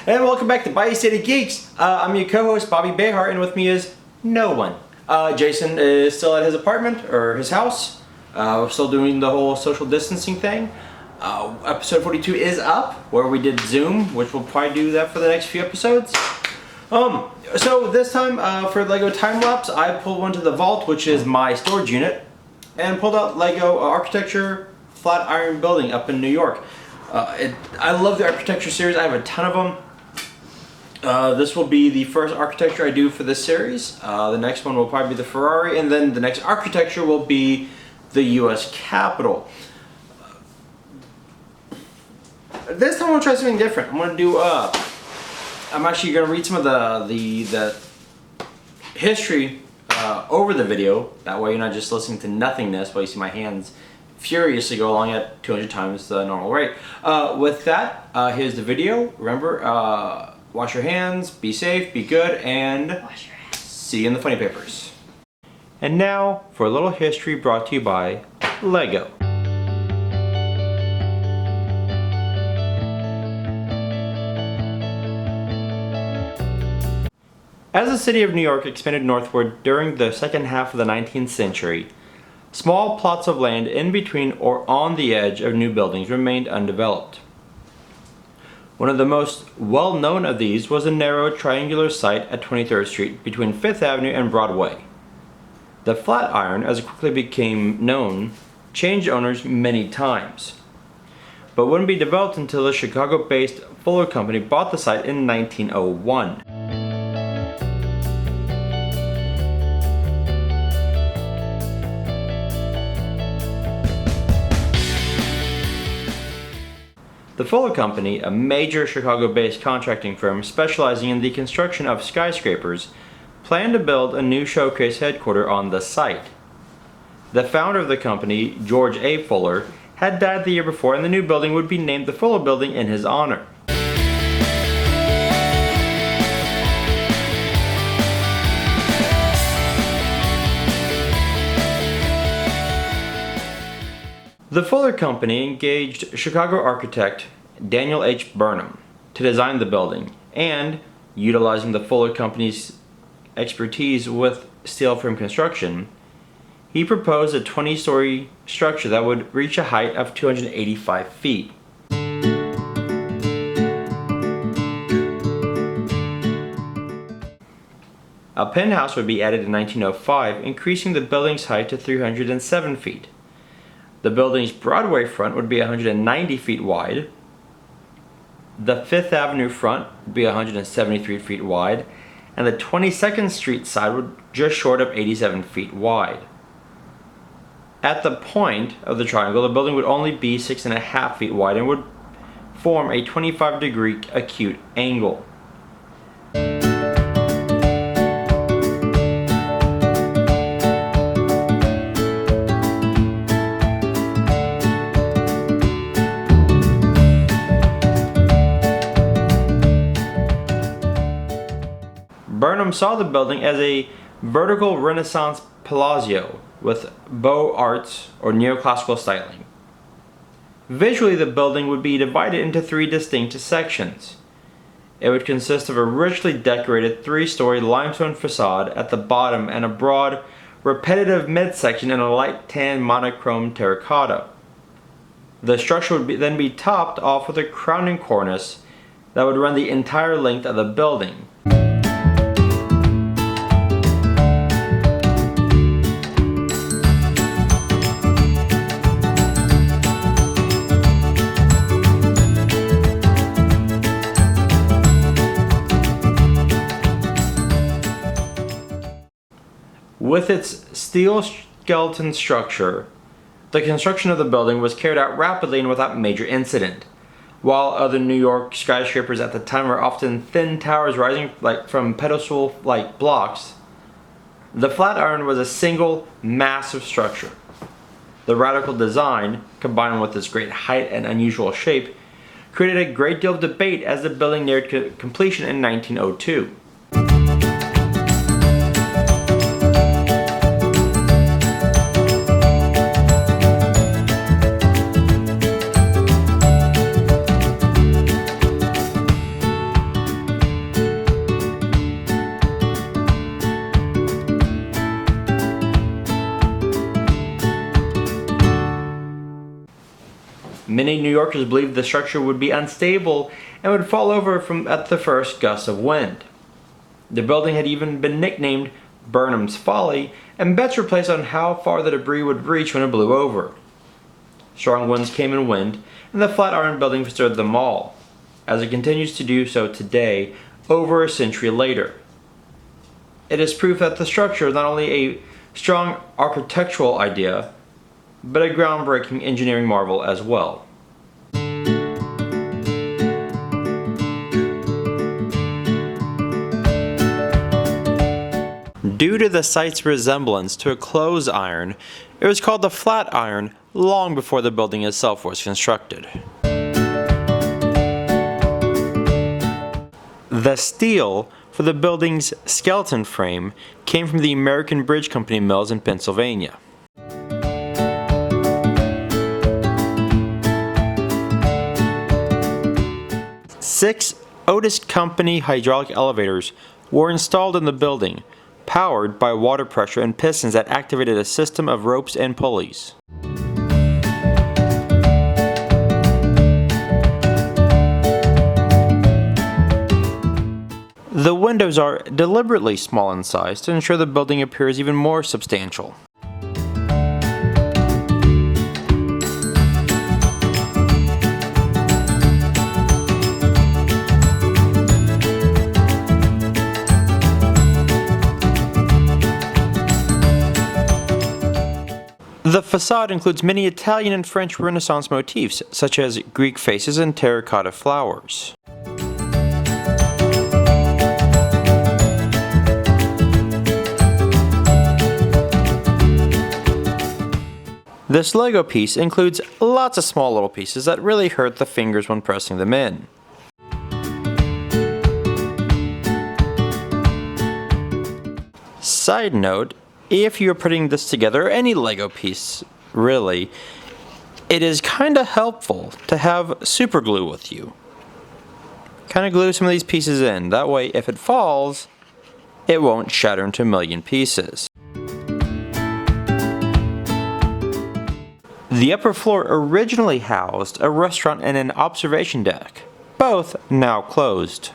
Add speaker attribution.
Speaker 1: And welcome back to Bayou City Geeks. I'm your co-host Bobby Behar, and with me is no one. Jason is still at his apartment, or his house. We're still doing the whole social distancing thing. Episode 42 is up, where we did Zoom, which we'll probably do that for the next few episodes. So this time for LEGO Timelapse, I pulled one to the vault, which is my storage unit, and pulled out LEGO Architecture FlatIron building up in New York. I love the architecture series. I have a ton of them. This will be the first architecture I do for this series. The next one will probably be the Ferrari, and then the next architecture will be the US Capitol. This time I'm going to try something different. I'm going to do, I'm actually going to read some of the history over the video. That way you're not just listening to nothingness while you see my hands furiously go along at 200 times the normal rate. With that, here's the video. Remember, wash your hands, be safe, be good, and wash your hands. See you in the funny papers. And now for a little history brought to you by LEGO. As the city of New York expanded northward during the second half of the 19th century, small plots of land in between or on the edge of new buildings remained undeveloped. One of the most well-known of these was a narrow triangular site at 23rd Street between 5th Avenue and Broadway. The FlatIron, as it quickly became known, changed owners many times, but wouldn't be developed until the Chicago-based Fuller Company bought the site in 1901. The Fuller Company, a major Chicago-based contracting firm specializing in the construction of skyscrapers, planned to build a new showcase headquarters on the site. The founder of the company, George A. Fuller, had died the year before, and the new building would be named the Fuller Building in his honor. The Fuller Company engaged Chicago architect Daniel H. Burnham to design the building, and, utilizing the Fuller Company's expertise with steel frame construction, he proposed a 20-story structure that would reach a height of 285 feet. A penthouse would be added in 1905, increasing the building's height to 307 feet. The building's Broadway front would be 190 feet wide. The 5th Avenue front would be 173 feet wide, and the 22nd Street side would just short of 87 feet wide. At the point of the triangle, the building would only be 6.5 feet wide and would form a 25-degree acute angle. Burnham saw the building as a vertical Renaissance palazzo with Beaux Arts or neoclassical styling. Visually, the building would be divided into 3 distinct sections. It would consist of a richly decorated 3-story limestone facade at the bottom and a broad, repetitive midsection in a light tan monochrome terracotta. The structure would then be topped off with a crowning cornice that would run the entire length of the building. With its steel skeleton structure, the construction of the building was carried out rapidly and without major incident. While other New York skyscrapers at the time were often thin towers rising from pedestal-like blocks, the FlatIron was a single, massive structure. The radical design, combined with its great height and unusual shape, created a great deal of debate as the building neared completion in 1902. Many New Yorkers believed the structure would be unstable and would fall over at the first gust of wind. The building had even been nicknamed Burnham's Folly, and bets were placed on how far the debris would reach when it blew over. Strong winds came and went, and the FlatIron building withstood them all, as it continues to do so today, over a century later. It is proof that the structure is not only a strong architectural idea, but a groundbreaking engineering marvel as well. Due to the site's resemblance to a clothes iron, it was called the FlatIron long before the building itself was constructed. The steel for the building's skeleton frame came from the American Bridge Company mills in Pennsylvania. Six Otis Company hydraulic elevators were installed in the building, powered by water pressure and pistons that activated a system of ropes and pulleys. The windows are deliberately small in size to ensure the building appears even more substantial. The facade includes many Italian and French Renaissance motifs, such as Greek faces and terracotta flowers. This Lego piece includes lots of small little pieces that really hurt the fingers when pressing them in. Side note, if you're putting this together, or any Lego piece, really, it is kinda helpful to have super glue with you. Kinda glue some of these pieces in, that way if it falls, it won't shatter into a million pieces. The upper floor originally housed a restaurant and an observation deck, both now closed.